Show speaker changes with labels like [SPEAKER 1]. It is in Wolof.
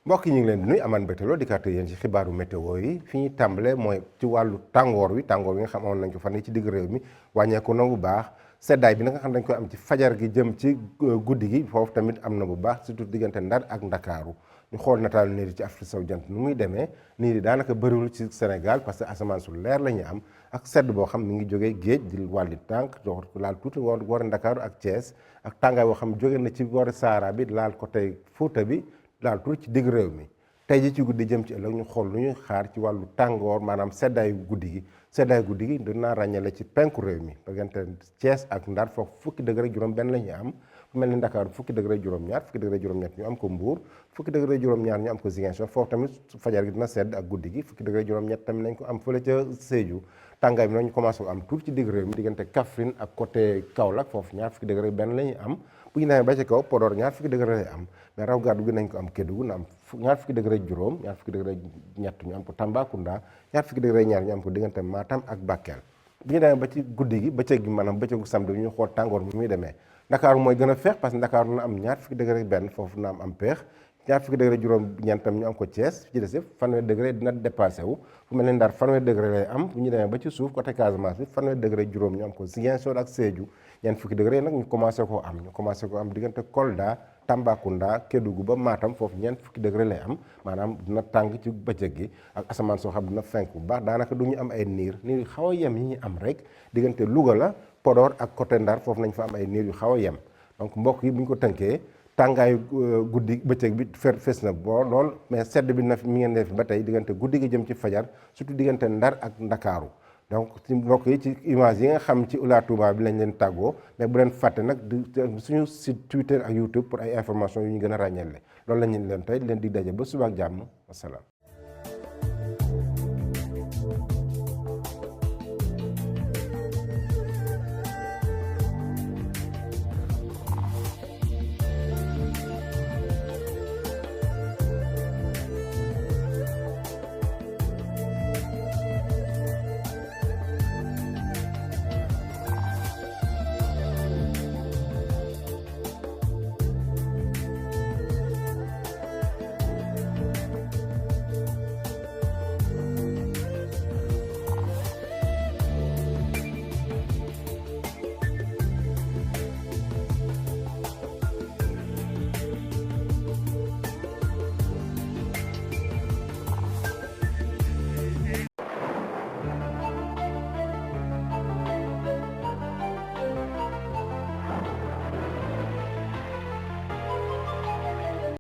[SPEAKER 1] mbokk yi ñu ngi leen di nuyu amaan mbégte lool di kàttan yéen ci xibaaru météo yi fi ñuy tàmbale mooy ci wàllu tàngoor wi nga xam amoon nañ ko fan yi ci digg réew mi wàññeeku na bu baax seddaay bi nga xam dañ koy am ci fajar gi jëm ci guddi gi foofu tamit am na bu baax surtout diggante Ndar ak Ndakaaru ñu xool nataalu niir yi ci Afrique sowu jant nu muy demee niir yi daanaka bëriwul ci Sénégal parce que asamaan su leer la ñu am ak sedd boo xam mi ngi jógee géej di wàlli tànk laal tuuti woori Ndakaaru ak Thiès ak tàngaay boo xam jóge na ci woori Sahara bi laal côté Fuuta bi laal tuuti ci digg réew mi tey ji ci guddi jëm ci ëllëg ñu xool lu ñuy xaar ci wàllu tàngoor maanaam seddaayu guddi gi dinaa ràññale ci penku réew mi diggante Thiès ak Ndar foofu fukki degré juróom benn la ñuy am fu mel ni Ndakaaru fukki degré juróom ñaar fukki degré juróom ñett ñu am ko Mbuur fukki degré juróom ñaar ñu am ko Ziguinchor foofu tamit fajar gi dina sedd ak guddi gi fukki degré juróom ñett tamit nañ ko am fële ca Sédhiou tàngaay bi nag ñu commencé ko am tuuti ci digg réew mi diggante Kaffrine ak côté Kaolack foofu ñaar fukki degré benn la ñuy am bu ñu demee ba ci kaw Podor ñaar fukki degré lay am mais raw gàddu gi nañ ko am Kédougou na am ñaar fukki degré juróom ñaar fukki degré ñett ñu am ko Tambacounda ñaar fukki degré ñaar ñu am ko diggante Matam ak Bakel bu ñu demee ba ci guddi gi bëccëg gi maanaam bëccëgu samedi bi ñu xool tàngoor bi muy demee Ndakaaru mooy gën a feex parce que Ndakaaru na am ñaar fukki degré benn foofu na am peex ñaar fukki degré juróom ñeentam ñu am ko Thiès ci des yëpp fanweer degré dina dépassé wu fu mel ni Ndar fanweer degré lay am bu ñu demee ba ci suuf côté Casamance bi fanweer degré juróom ñu am ko Ziguinchor ak Sédhiou ñeent fukki degré nag ñu commencé koo am diggante Kolda Tambacounda Kédougou ba Matam foofu ñeent fukki degré lay am maanaam dina tàng ci bëccëg gi ak asamaan soo xam dina fenk bu baax daanaka du ñu am ay niir yu xaw a yem yi ñu am rek diggante Louga la Podor ak côté Ndar foofu nañ fa am ay niir yu xaw a yem donc mbokk yi bu ñu ko tënkee tàngaayu guddi bëccëg bi fes na boo lool mais sedd bi na mi ngeen def ba tey diggante guddi gi jëm ci fajar surtout diggante Ndar ak Ndakaaru donc ci mbokk yi ci image yi nga xam ci Ila Touba bi lañ leen tàggoo mais bu leen fàtte nag suñu site Twitter ak YouTube pour ay information yu ñu gën a ràññeele loolu la ñu leen tey leen di daje ba suba ak jàmm wasalaam